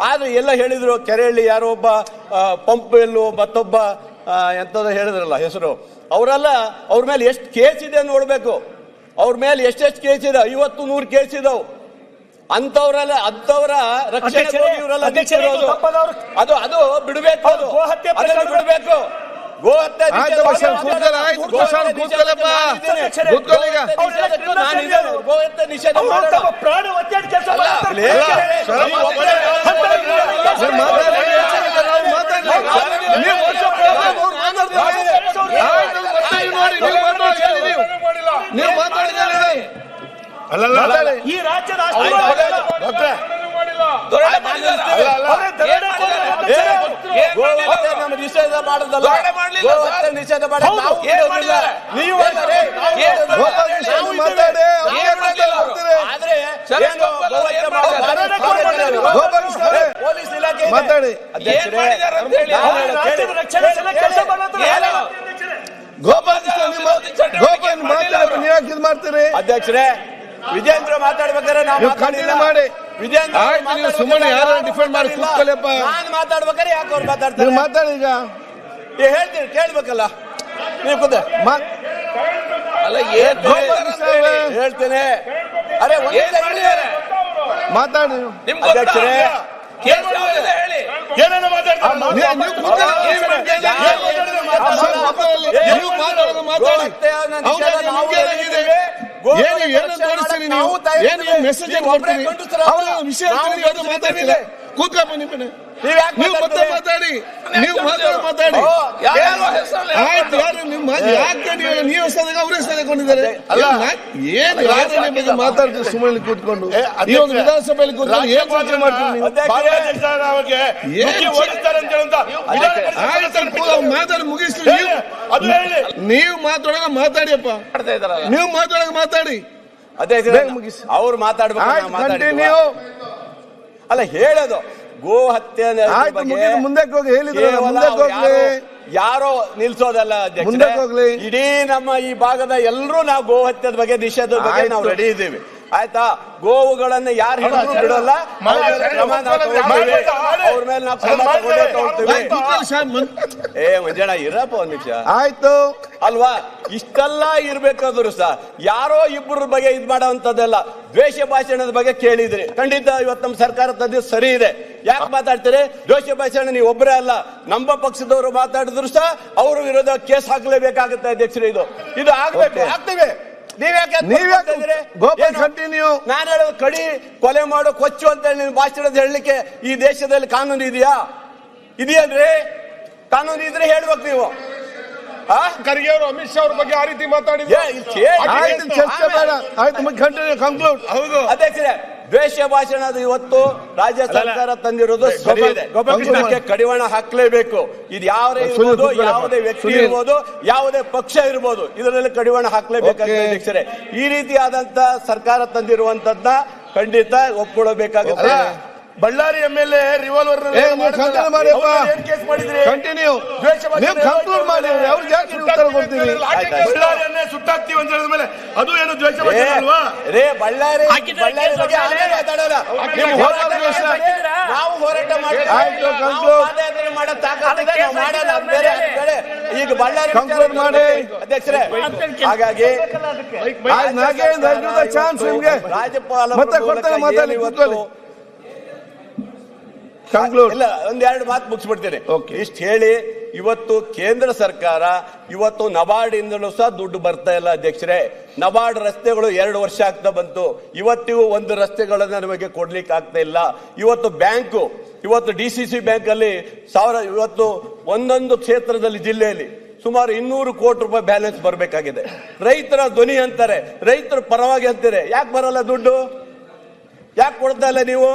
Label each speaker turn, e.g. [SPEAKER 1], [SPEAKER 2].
[SPEAKER 1] ಆದ್ರೆ ಎಲ್ಲ ಹೇಳಿದ್ರು, ಕೆರೆಯಲ್ಲಿ ಯಾರೋ ಒಬ್ಬ ಪಂಪ್ ಎಲ್ಲೋ ಮತ್ತೊಬ್ಬ ಎಂತದ ಹೇಳಿದ್ರಲ್ಲ ಹೆಸರು, ಅವರೆಲ್ಲ ಅವ್ರ ಮೇಲೆ ಎಷ್ಟು ಕೇಸ್ ಇದೆ ನೋಡ್ಬೇಕು. ಅವ್ರ ಮೇಲೆ ಎಷ್ಟೆಷ್ಟು ಕೇಸ್ ಇದೆ, 50-100 ಕೇಸ್ ಇದಾವ್. ಅಂತವ್ರಲ್ಲ ಅಂತವರ ರಕ್ಷಣೆ ಇವರೆಲ್ಲ ಅದು ಅದು ಬಿಡಬೇಕು, ಅದನ್ನು ಬಿಡಬೇಕು. ಗೋಹತ್ಯೆ ನಿಷೇಧ
[SPEAKER 2] ಪ್ರಾಣ ಕೆಲಸ ಈ ರಾಜ್ಯದ
[SPEAKER 1] ನಿಷೇಧ ಮಾಡೋದಲ್ಲ, ನಿಷೇಧ ಮಾಡಿ ಪೊಲೀಸ್ ಇಲಾಖೆ ಮಾತಾಡಿ. ಮಾಡ್ತೀರಿ ಅಧ್ಯಕ್ಷರೇ. ವಿಜೇಂದ್ರ ಮಾತಾಡ್ಬೇಕಾದ್ರೆ ನಾವು
[SPEAKER 3] ಮಾಡಿ
[SPEAKER 1] ವಿಜೇಂದ್ರ
[SPEAKER 3] ಸುಮ್ಮನೆ ಯಾರು ಡಿಫೆಂಡ್ ಮಾಡಿ ಕೂತ್ಕೊಳ್ಳಪ್ಪ.
[SPEAKER 1] ನಾನು ಮಾತಾಡ್ಬೇಕಾದ್ರೆ ಯಾಕೆ ಅವ್ರು ಮಾತಾಡ್ತಾರೆ?
[SPEAKER 3] ಮಾತಾಡಿ ಈಗ
[SPEAKER 1] ಹೇಳ್ತೀನಿ, ಕೇಳ್ಬೇಕಲ್ಲ ನೀವು ಕೂತ
[SPEAKER 3] ಅಲ್ಲ
[SPEAKER 1] ಹೇಳ್ತೇನೆ. ಅರೆ
[SPEAKER 3] ಮಾತಾಡಿ
[SPEAKER 1] ಅಧ್ಯಕ್ಷರೇ.
[SPEAKER 3] ಕೂತ್ಕೊಂಡ್ ಬನ್ನಿ, ನೀವು ಮತ್ತೆ ಮಾತಾಡಿ, ನೀವು ಮಾತಾಡಿ. ಆಯ್ತು, ಯಾರು ನಿಮ್ಮ ಯಾಕೆ ನೀವು ಹೆಸರಾಗ ಅವ್ರ ಹೆಸರಾಕೊಂಡಿದ್ದಾರೆ? ಏನ್ ರಾಜನೇ ಬಗ್ಗೆ ಮಾತಾಡ್ತೀವಿ ಸುಮ್ಮನೆ ಕೂತ್ಕೊಂಡು? ಈ ಒಂದು ವಿಧಾನಸಭೆಯಲ್ಲಿ ಕೂತ್ಕೊಂಡು ಏನ್ ಚರ್ಚೆ ಮಾಡ್ತೀವಿ ನೀವು? ಮಾತಾಡಿ ಮುಗಿಸ್ತೀವಿ. ನೀವು ಮಾತಾಡೋಣ ಮಾತಾಡಿಯಪ್ಪ, ನೀವು ಮಾತಾಡೋಣ ಮಾತಾಡಿ.
[SPEAKER 1] ಅದೇ ಮುಗಿಸಿ ಅವ್ರು ಮಾತಾಡ್ಬೇಕು. ಅಲ್ಲ ಹೇಳೋದು ಗೋ ಹತ್ಯೆ
[SPEAKER 3] ಮುಂದಕ್ಕೆ ಹೋಗಿ ಹೇಳಿದ್ರೆ
[SPEAKER 1] ಯಾರೋ ನಿಲ್ಸೋದಲ್ಲ ಅಧ್ಯಕ್ಷರೇ. ಇಡೀ ನಮ್ಮ ಈ ಭಾಗದ ಎಲ್ಲರೂ ನಾವು ಗೋ ಹತ್ಯದ ಬಗ್ಗೆ ನಿಷೇಧದ ಬಗ್ಗೆ ನಾವು ರೆಡಿ ಇದ್ದೀವಿ. ಆಯ್ತಾ? ಗೋವುಗಳನ್ನ ಯಾರು ಹಿಡಿದು ಬಿಡೋಲ್ಲ, ಅವ್ರ ಮೇಲೆ ನಾವು ತಗೊಳ್ತೀವಿ. ಮಂಜಣ್ಣ ಇರಪ್ಪ ಒಂದ್ ನಿಮಿಷ
[SPEAKER 3] ಆಯ್ತು
[SPEAKER 1] ಅಲ್ವಾ? ಇಷ್ಟೆಲ್ಲ ಇರ್ಬೇಕಾದ್ರು ಸಹ ಯಾರೋ ಇಬ್ಬರ ಬಗ್ಗೆ ಇದ್ ಮಾಡೋವಂಥದ್ದೆಲ್ಲ ದ್ವೇಷ ಭಾಷಣದ ಬಗ್ಗೆ ಕೇಳಿದ್ರಿ. ಖಂಡಿತ ಇವತ್ತು ನಮ್ಮ ಸರ್ಕಾರ ತಂದಿದ್ದು ಸರಿ ಇದೆ. ಯಾಕೆ ಮಾತಾಡ್ತೀರಿ? ದ್ವೇಷ ಭಾಷಣ ನೀವು ಒಬ್ಬರೇ ಅಲ್ಲ, ನಮ್ಮ ಪಕ್ಷದವರು ಮಾತಾಡಿದ್ರು ಸಹ ಅವ್ರ ವಿರೋಧ ಕೇಸ್ ಹಾಕ್ಲೇಬೇಕಾಗುತ್ತೆ ಅಧ್ಯಕ್ಷರೇ. ಇದು ಆಗ್ಬೇಕು, ಆಗ್ತೇವೆ.
[SPEAKER 3] ಕಂಟಿನ್ಯೂ.
[SPEAKER 1] ನಾನು ಹೇಳೋದು ಕಡಿ ಕೊಲೆ ಮಾಡೋ ಕೊಚ್ಚು ಅಂತ ಹೇಳಿ ಭಾಷಣದ ಹೇಳಲಿಕ್ಕೆ ಈ ದೇಶದಲ್ಲಿ ಕಾನೂನು ಇದೆಯಾ? ಇದೆಯಲ್ರಿ? ಕಾನೂನು ಇದ್ರೆ ಹೇಳ್ಬೇಕು ನೀವು.
[SPEAKER 2] ಖರ್ಗೆ ಅವರು ಅಮಿತ್ ಶಾ ಅವ್ರ ಬಗ್ಗೆ ಆ ರೀತಿ ಮಾತಾಡಿದ್ರೆ
[SPEAKER 3] ಚರ್ಚೆ ಬೇಡ. ಆಯ್ತು, ಕಂಕ್ಲೂಡ್.
[SPEAKER 1] ಹೌದು ಅಧ್ಯಕ್ಷರೇ, ದ್ವೇಷ ಭಾಷಣದ ಇವತ್ತು ರಾಜ್ಯ ಸರ್ಕಾರ ತಂದಿರೋದು ಸರಿ ಇದೆ. ಕಡಿವಾಣ ಹಾಕ್ಲೇಬೇಕು. ಇದು ಯಾರೇ ಇರ್ಬೋದು, ಯಾವುದೇ ವ್ಯಕ್ತಿ ಇರ್ಬೋದು, ಯಾವುದೇ ಪಕ್ಷ ಇರ್ಬೋದು, ಇದರಲ್ಲಿ ಕಡಿವಾಣ ಹಾಕ್ಲೇಬೇಕಾಗುತ್ತೆ ಅಧ್ಯಕ್ಷರೇ. ಈ ರೀತಿಯಾದಂತ ಸರ್ಕಾರ ತಂದಿರುವಂತದ್ನ ಖಂಡಿತ ಒಪ್ಕೊಳ್ಳಬೇಕಾಗುತ್ತೆ.
[SPEAKER 2] ಬಳ್ಳಾರಿ MLA ರಿವಾಲ್ವರ್ ಬಳ್ಳಾರಿಯನ್ನೇ ಸುಟ್ಟಾಕ್ತೀವಿ ಅಂತ ಹೇಳಿದ ಮೇಲೆ ಅದು ಏನು ದ್ವೇಷ ಅಲ್ವಾ?
[SPEAKER 1] ಬಳ್ಳಾರಿ ಮಾತಾಡೋಲ್ಲ. ನಾವು ಹೋರಾಟ ಪಾದಯಾತ್ರೆ ಮಾಡೋ ತಾಕತ್ತಿದೆ, ನಾವು ಮಾಡಲ್ಲ. ಬೇರೆ ಈಗ ಬಳ್ಳಾರಿ ಮಾಡಿ ಅಧ್ಯಕ್ಷರೇ. ಹಾಗಾಗಿ ರಾಜ್ಯಪಾಲ ಇಲ್ಲ, ಒಂದೆರಡು ಮಾತು ಮುಗಿಸ್ಬಿಡ್ತೇನೆ. ಇಷ್ಟು ಹೇಳಿ, ಇವತ್ತು ಕೇಂದ್ರ ಸರ್ಕಾರ ಇವತ್ತು ನಬಾರ್ಡ್ ಇಂದಲೂ ಸಹ ದುಡ್ಡು ಬರ್ತಾ ಇಲ್ಲ ಅಧ್ಯಕ್ಷರೇ. ನಬಾರ್ಡ್ ರಸ್ತೆಗಳು 2 ವರ್ಷ ಆಗ್ತಾ ಬಂತು, ಇವತ್ತಿಗೂ ಒಂದು ರಸ್ತೆಗಳನ್ನ ನಮಗೆ ಕೊಡ್ಲಿಕ್ಕೆ ಆಗ್ತಾ ಇಲ್ಲ. ಇವತ್ತು ಬ್ಯಾಂಕು, ಇವತ್ತು DCC ಬ್ಯಾಂಕ್ ಅಲ್ಲಿ ಇವತ್ತು ಒಂದೊಂದು ಕ್ಷೇತ್ರದಲ್ಲಿ ಜಿಲ್ಲೆಯಲ್ಲಿ ಸುಮಾರು 200 ಕೋಟಿ ರೂಪಾಯಿ ಬ್ಯಾಲೆನ್ಸ್ ಬರಬೇಕಾಗಿದೆ. ರೈತರ ಧ್ವನಿ ಅಂತಾರೆ, ರೈತರ ಪರವಾಗಿ ಅಂತಾರೆ. ಯಾಕೆ ಬರಲ್ಲ ದುಡ್ಡು? ಯಾಕೆ ಕೊಡ್ತಾ ಇಲ್ಲ ನೀವು?